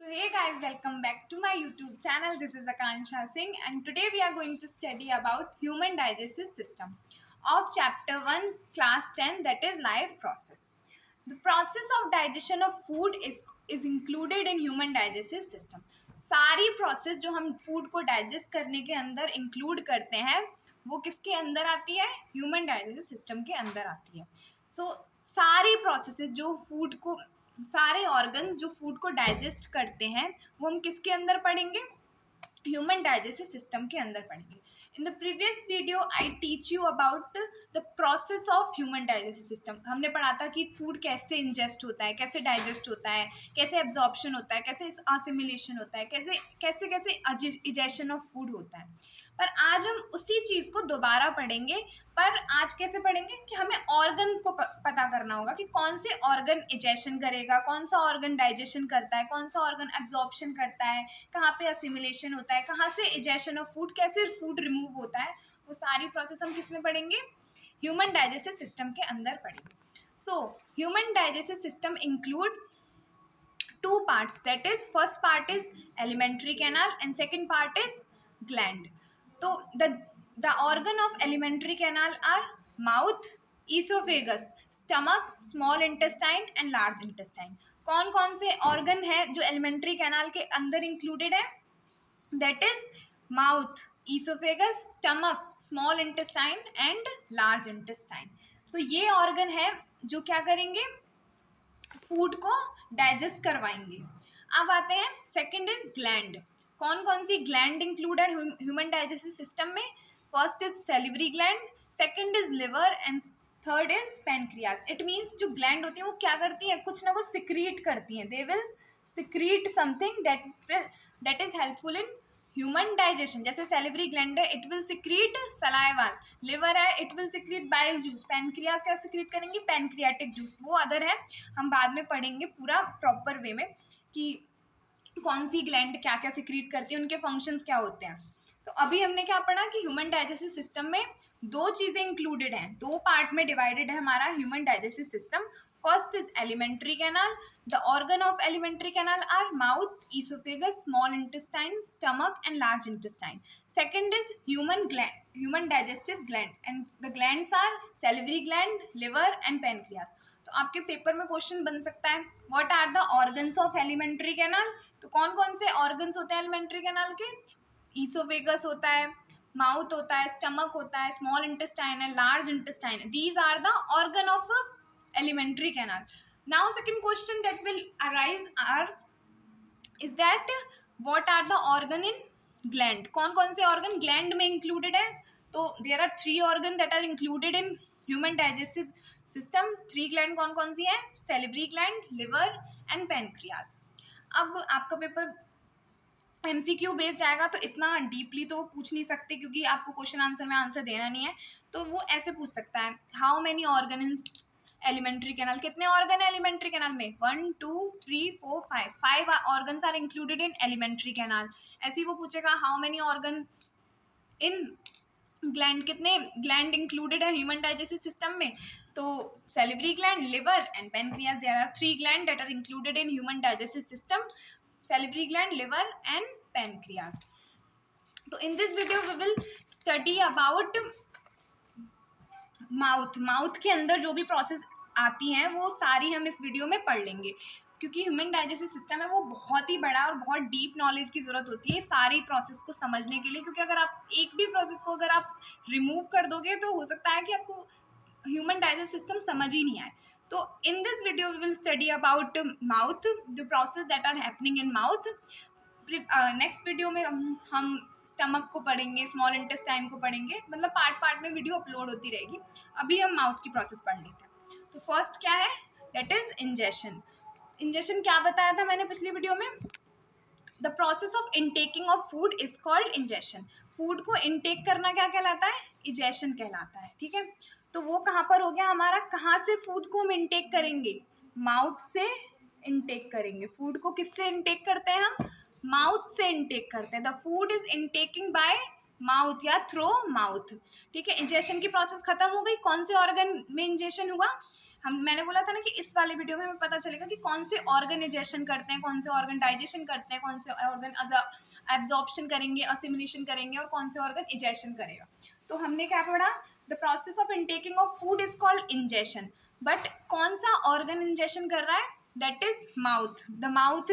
So hey guys, welcome back to my YouTube channel. This is Akansha Singh and today we are going to study about human digestive system of chapter 1 class 10, that is life process. The process of digestion of food is included in human digestive system. सारी process जो हम food को digest करने के अंदर include करते हैं वो किसके अंदर आती है? ह्यूमन डाइजेस्टिव सिस्टम के अंदर आती है. सो सारी प्रोसेसेस जो फूड को, सारे ऑर्गन जो फूड को डाइजेस्ट करते हैं वो हम किसके अंदर पढ़ेंगे? ह्यूमन डाइजेस्टिव सिस्टम के अंदर पढ़ेंगे. In the previous video I teach you about the process of human digestive system. हमने पढ़ा था कि फूड कैसे इंजेस्ट होता है, कैसे डाइजेस्ट होता है, कैसे एब्जॉर्प्शन होता है, कैसे असिमिलेशन होता है, कैसे कैसे कैसे इजेशन ऑफ फूड होता है. पर आज हम उसी चीज़ को दोबारा पढ़ेंगे. पर आज कैसे पढ़ेंगे कि हमें ऑर्गन को पता करना होगा कि कौन से ऑर्गन इजेशन करेगा, कौन सा ऑर्गन डाइजेशन करता है, कौन सा ऑर्गन एब्जॉर्प्शन करता है, कहाँ पे असिमिलेशन होता है, कहाँ से इजेशन ऑफ फूड, कैसे फूड रिमूव होता है. वो सारी प्रोसेस हम किस में पढ़ेंगे? ह्यूमन डाइजेस्टिव सिस्टम के अंदर पढ़ेंगे. So human digestive system include two parts, that is first part is alimentary canal and second part is gland. So the organ of alimentary canal are mouth, esophagus, stomach, small intestine and large intestine. कौन कौन से organ है जो alimentary canal के अंदर included है? That is mouth, oesophagus, stomach, small intestine and large intestine. So ये organ है जो क्या करेंगे? फूड को डाइजेस्ट करवाएंगे. अब आते हैं सेकंड इज ग्लैंड. कौन कौन सी gland included human digestive system में? First is salivary gland, second is liver and third is pancreas. It means जो ग्लैंड होती है वो क्या करती है? कुछ ना कुछ सिक्रीट करती हैं. They will secrete something that is helpful in human digestion. जैसे सेलिवरी ग्लैंड है, it will secrete saliva. Liver है, it will secrete bile juice. Pancreas क्या सिक्रीट करेंगी? Pancreatic juice. वो अदर है, हम बाद में पढ़ेंगे पूरा प्रॉपर वे में कि कौन सी ग्लैंड क्या क्या सिक्रीट करती है, उनके फंक्शंस क्या होते हैं. तो अभी हमने क्या पढ़ा कि ह्यूमन डाइजेस्टिव सिस्टम में दो चीज़ें इंक्लूडेड हैं, दो पार्ट में डिवाइडेड है हमारा human digestive system. First is alimentary canal. The organ of alimentary canal are mouth, esophagus, small intestine, stomach and large intestine. Second is human digestive gland, and the glands are salivary gland, liver and pancreas. तो आपके paper में question बन सकता है what are the organs of alimentary canal. तो कौन कौन से ऑर्गन्स होते हैं एलिमेंट्री कैनाल के? ईसोफेगस होता है, माउथ होता है, स्टमक होता है, स्मॉल इंटेस्टाइन है, large intestine. These are the organ of elementary canal. Now second question that will arise is that what are the organ in gland. कौन कौन से organ gland में included है? तो there are three organ that are included in human digestive system. three gland कौन कौन सी है? salivary gland, liver and pancreas. अब आपका पेपर MCQ बेस्ड आएगा तो इतना डीपली तो पूछ नहीं सकते क्योंकि आपको क्वेश्चन आंसर में आंसर देना नहीं है. तो वो ऐसे पूछ सकता है how many organ in alimentary canal. कितने ऑर्गन है एलिमेंट्री कैनाल में? 1 2 3 4 5 organs are included in alimentary canal. ऐसे ही वो पूछेगा how many organ in gland. कितने ग्लैंड इंक्लूडेड है ह्यूमन डाइजेस्टिव सिस्टम में? तो salivary gland, liver and pancreas. There are three gland that are included in human digestive system, salivary gland, liver and pancreas. तो in this video we will study about mouth. Mouth के अंदर जो भी process आती हैं वो सारी हम इस वीडियो में पढ़ लेंगे क्योंकि ह्यूमन डाइजेस्टिव सिस्टम है वो बहुत ही बड़ा और बहुत डीप नॉलेज की ज़रूरत होती है सारी प्रोसेस को समझने के लिए. क्योंकि अगर आप एक भी प्रोसेस को अगर आप रिमूव कर दोगे तो हो सकता है कि आपको ह्यूमन डाइजेस्टिव सिस्टम समझ ही नहीं आए. तो in this video we will study about mouth, the process that are happening in mouth. Next video में हम स्टमक को पढ़ेंगे, स्मॉल इंटेस्टाइन को पढ़ेंगे, मतलब पार्ट पार्ट में वीडियो अपलोड होती रहेगी. अभी हम माउथ की प्रोसेस पढ़ लेते हैं. तो फर्स्ट क्या है? That is ingestion. इंजेशन क्या बताया था मैंने पिछली वीडियो में? The process of intaking of food is called ingestion. Food को इनटेक करना क्या कहलाता है? इजेशन कहलाता है. ठीक है, तो वो कहाँ पर हो गया हमारा? कहाँ से फूड को हम इनटेक करेंगे? माउथ से इनटेक करेंगे. फूड को किससे इनटेक करते हैं हम? माउथ से इनटेक करते हैं. The food is intaking by mouth या थ्रो माउथ. ठीक है, इंजेशन की प्रोसेस खत्म हो गई. कौन से ऑर्गन में इंजेशन हुआ? मैंने बोला था ना कि इस वाले वीडियो में हमें पता चलेगा कि कौन से ऑर्गन इजेशन करते हैं, कौन से ऑर्गन डाइजेशन करते हैं, कौन से ऑर्गन एब्जॉर्प्शन करेंगे, असिमिलेशन करेंगे, और कौन से ऑर्गन इजेशन करेगा। तो हमने क्या पढ़ा, the process of intaking of food is called ingestion, but कौन सा ऑर्गन इंजेशन कर रहा है, that is mouth, the mouth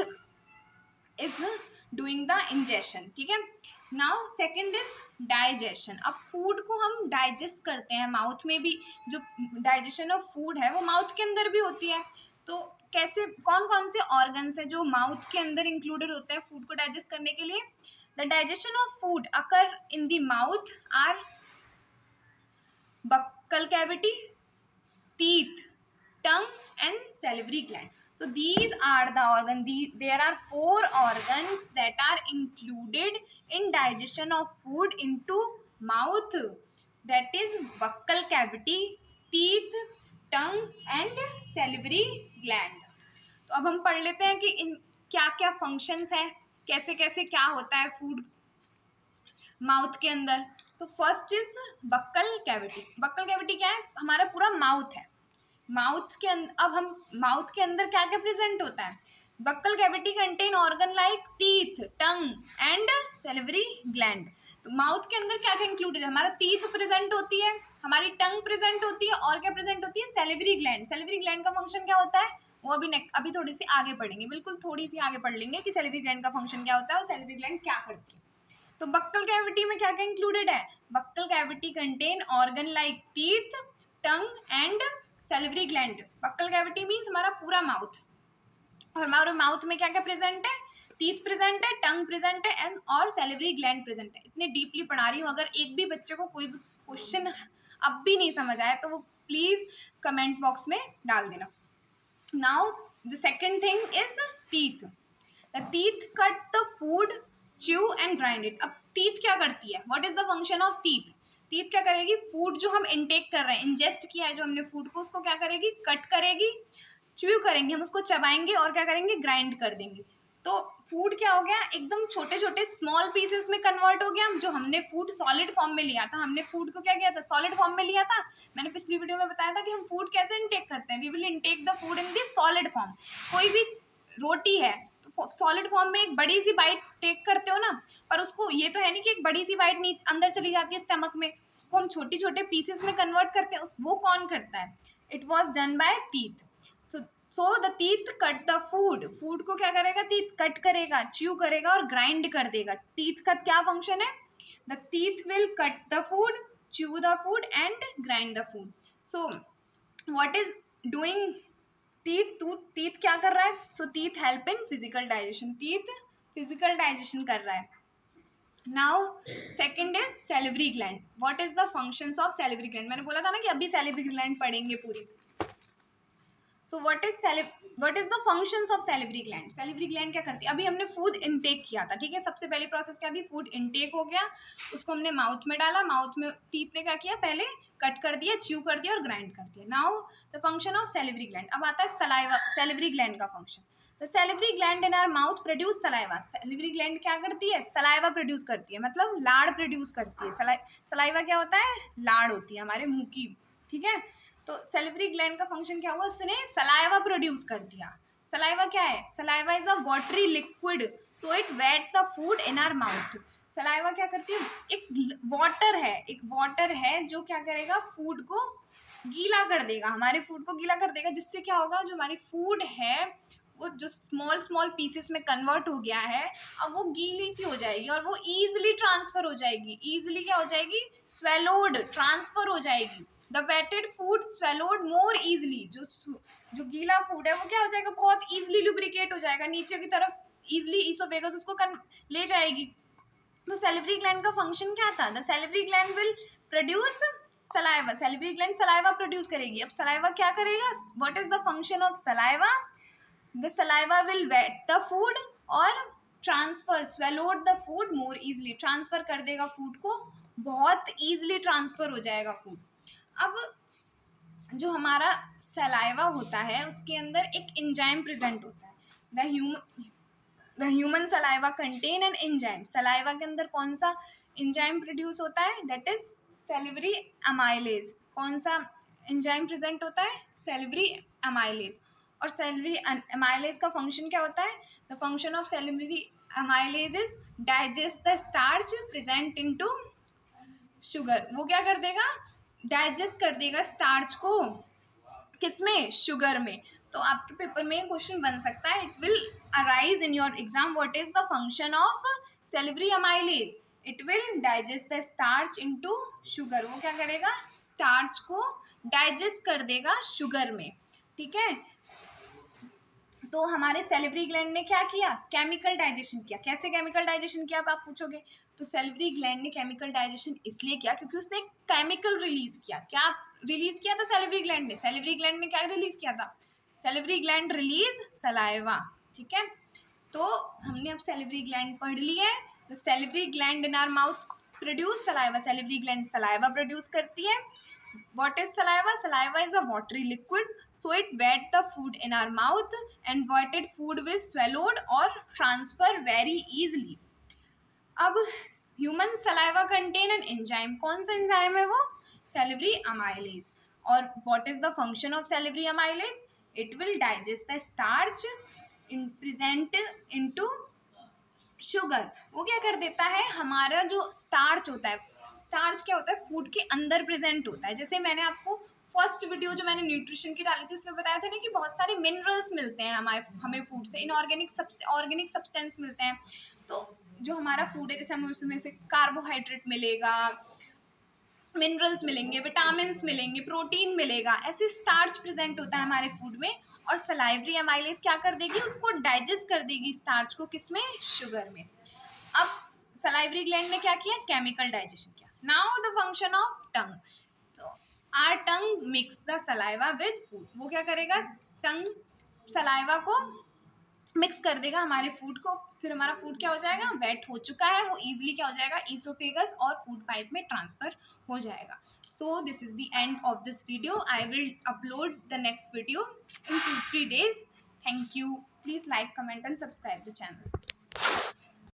is doing the ingestion, ठीक है। Now second is digestion. अब फूड को हम डाइजेस्ट करते हैं माउथ में भी, जो डाइजेशन ऑफ फूड है वो माउथ के अंदर भी होती है। तो कैसे, कौन कौन से ऑर्गन्स है जो माउथ के अंदर इंक्लूडेड होते हैं फूड को डाइजेस्ट करने के लिए। The digestion of food occur in the mouth or buccal cavity, teeth, tongue and salivary gland. So these are the organ, there are 4 organs that are included in digestion of food into mouth, that is buccal cavity, teeth, tongue and salivary gland. तो अब हम पढ़ लेते हैं कि इन क्या क्या functions है, कैसे कैसे क्या होता है फूड माउथ के अंदर। तो first is buccal cavity. Buccal cavity क्या है, हमारा पूरा माउथ है। माउथ के अंदर, अब हम माउथ के अंदर क्या क्या प्रेजेंट होता है। Buccal cavity contain organ like teeth, tongue and salivary gland. तो माउथ के अंदर क्या क्या इंक्लूडेड है, हमारा टीथ प्रेजेंट होती है, हमारी टंग प्रेजेंट होती है, और क्या प्रेजेंट होती है, सेलिवरी ग्लैंड। सेलिवरी ग्लैंड का फंक्शन क्या होता है वो अभी थोड़ी सी आगे पढ़ेंगे, बिल्कुल थोड़ी सी आगे पढ़ लेंगे कि सेलिवरी ग्लैंड का फंक्शन क्या होता है और सेलिवरी ग्लैंड क्या करती है। तो बक्कल कैविटी में क्या क्या इंक्लूडेड है, buccal cavity contain organ like teeth, tongue and salivary gland. Buccal cavity means हमारा पूरा माउथ, और हमारे माउथ में क्या क्या प्रेजेंट है, टीथ प्रेजेंट है, टंग प्रेजेंट है एंड और सेलिवरी ग्लैंड प्रेजेंट है। इतने डीपली पढ़ा रही हूँ, अगर एक भी बच्चे को कोई भी क्वेश्चन अब भी नहीं समझ आया तो वो प्लीज कमेंट बॉक्स में डाल देना। Now the second thing is teeth. The teeth cut the food, chew and grind it. अब टीथ क्या करती है, what is the function of teeth. Teeth क्या करेगी, फूड जो हम इनटेक कर रहे हैं, इंजेस्ट किया है जो हमने फूड को, उसको क्या करेगी, कट करेगी, च्यू करेंगे, हम उसको चबाएंगे और क्या करेंगे, ग्राइंड कर देंगे। तो फूड क्या हो गया, एकदम छोटे छोटे स्मॉल पीसेस में कन्वर्ट हो गया। जो हमने फूड सॉलिड फॉर्म में लिया था, हमने फूड को क्या किया था, सॉलिड फॉर्म में लिया था। मैंने पिछली वीडियो में बताया था कि हम फूड कैसे इनटेक करते हैं, we will intake the food in this solid form. कोई भी रोटी है तो सॉलिड फॉर्म में एक बड़ी सी बाइट टेक करते हो ना, पर उसको ये तो है नहीं कि एक बड़ी सी बाइट नीचे अंदर चली जाती है स्टमक में, उसको हम छोटे छोटे पीसेस में कन्वर्ट करते हैं। वो कौन करता है, it was done by teeth. So the teeth cut the food. Food को क्या करेगा, टीथ कट करेगा, च्यू करेगा और ग्राइंड कर देगा। टीथ का क्या फंक्शन है, the teeth will cut the food, chew the food and grind the food. So what is doing teeth क्या कर रहा है, so teeth help in physical digestion, teeth physical digestion कर रहा है। Now second is salivary gland. What is the functions of salivary gland, मैंने बोला था ना कि अभी सेलिवरी ग्लैंड पढ़ेंगे पूरी। सो what is the functions of salivary gland. Salivary gland क्या करती है, अभी हमने फूड इनटेक किया था, ठीक है। सबसे पहली प्रोसेस क्या थी, फूड इनटेक हो गया, उसको हमने माउथ में डाला, माउथ में टीथ ने क्या किया, पहले कट कर दिया, च्यू कर दिया और ग्राइंड कर दिया। Now the function of salivary gland. अब आता है सलाइवा, सेलिवरी ग्लैंड का function. The salivary gland in our mouth produce saliva. Salivary gland क्या करती है, सलाइवा प्रोड्यूस करती है, मतलब लाड़ प्रोड्यूस करती है। सलाइवा क्या होता है, लाड़ होती है हमारे मुंह की, ठीक है। तो सेलिवरी ग्लैंड का फंक्शन क्या हुआ, उसने सलाइवा प्रोड्यूस कर दिया। सलाइवा क्या है, saliva is a watery liquid, so it wet the food in our mouth. Saliva क्या करती है, एक वाटर है जो क्या करेगा, फूड को गीला कर देगा, हमारे फूड को गीला कर देगा, जिससे क्या होगा, जो हमारी फूड है वो जो स्मॉल पीसेस में कन्वर्ट हो गया है, अब वो गीली सी हो जाएगी और वो ईजिली ट्रांसफर हो जाएगी। ईजिली क्या हो जाएगी, स्वेलोड, ट्रांसफर हो जाएगी। The wetted food swallowed more easily. जो गीला फूड है वो क्या हो जाएगा, बहुत ईजिली लुब्रिकेट हो जाएगा, नीचे की तरफ ईजिली इसोफेगस उसको ले जाएगी। तो सेलिवरी ग्लैंड का फंक्शन क्या था, the salivary gland will produce saliva. Salivary gland saliva produce करेगी। अब सलाइवा क्या करेगा, what is the function of saliva, the saliva will wet the food और transfer, swallowed the food more easily, transfer कर देगा food को, बहुत easily transfer हो जाएगा फूड। अब जो हमारा सलाइवा होता है उसके अंदर एक एंजाइम प्रेजेंट होता है। The human saliva contain an enzyme. Saliva के अंदर कौन सा एंजाइम प्रोड्यूस होता है, दैट इज सेलिवरी अमाइलेज। कौन सा एंजाइम प्रेजेंट होता है, सेलेब्री अमाइलेज। और सेलेब्री अमाइलेज का फंक्शन क्या होता है? The function of salivary amylase is digest the starch present into sugar. वो क्या कर देगा? डाइजेस्ट कर देगा स्टार्च को, किसमें? शुगर में। तो आपके पेपर में क्वेश्चन बन सकता है, it will arise in your exam, what is the function of salivary amylase? It will digest the starch into sugar. वो क्या करेगा? स्टार्च को डाइजेस्ट कर देगा शुगर में, ठीक है। तो हमारे सेलेब्री ग्लैंड ने क्या किया? केमिकल डाइजेशन किया। कैसे केमिकल डाइजेशन किया, आप पूछोगे? तो सेलेब्री ग्लैंड ने केमिकल डाइजेशन इसलिए किया क्योंकि उसने एक केमिकल रिलीज किया। क्या रिलीज किया था सेलेब्री ग्लैंड ने? सेलेब्री ग्लैंड ने क्या रिलीज किया था? सेलेब्री ग्लैंड रिलीज सलाइवा, ठीक है। तो हमने अब सेलेब्री ग्लैंड पढ़ ली है। The salivary gland in our mouth produce saliva. Salivary gland saliva produce करती है। What is saliva? Saliva is a watery liquid, so it wet the food in our mouth, and wetted food will swallowed or transfer very easily. अब human saliva contain an enzyme. कौन सा enzyme है वो? Salivary amylase. और what is the function of salivary amylase? It will digest the starch present into sugar. वो क्या कर देता है? हमारा जो स्टार्च होता है, स्टार्च क्या होता है? फूड के अंदर प्रेजेंट होता है। जैसे मैंने आपको फर्स्ट वीडियो जो मैंने न्यूट्रिशन की डाली थी उसमें बताया था ना कि बहुत सारे मिनरल्स मिलते हैं हमें फूड से, ऑर्गेनिक सब्सटेंस मिलते हैं। तो जो हमारा फूड है, जैसे हमें उसमें से कार्बोहाइड्रेट मिलेगा, मिनरल्स मिलेंगे, विटामिन मिलेंगे, प्रोटीन मिलेगा, ऐसे स्टार्च प्रेजेंट होता है हमारे फूड में। और सलाइवरी अमाइलेज क्या कर देगी? उसको डाइजेस्ट कर देगी स्टार्च को, किसमें? शुगर में। अब सलाइवरी ग्लैंड ने क्या किया? केमिकल डाइजेशन किया। Now the function of tongue. तो our tongue mix the saliva with food. वो क्या करेगा? टंग सलाइवा को मिक्स कर देगा हमारे फूड को, फिर हमारा फूड क्या हो जाएगा? वेट हो चुका है, वो इजीली क्या हो जाएगा? ईसोफेगस और फूड पाइप में ट्रांसफर हो जाएगा। So this is the end of this video. I will upload the next video in 2-3 days. Thank you. Please like, comment and subscribe the channel.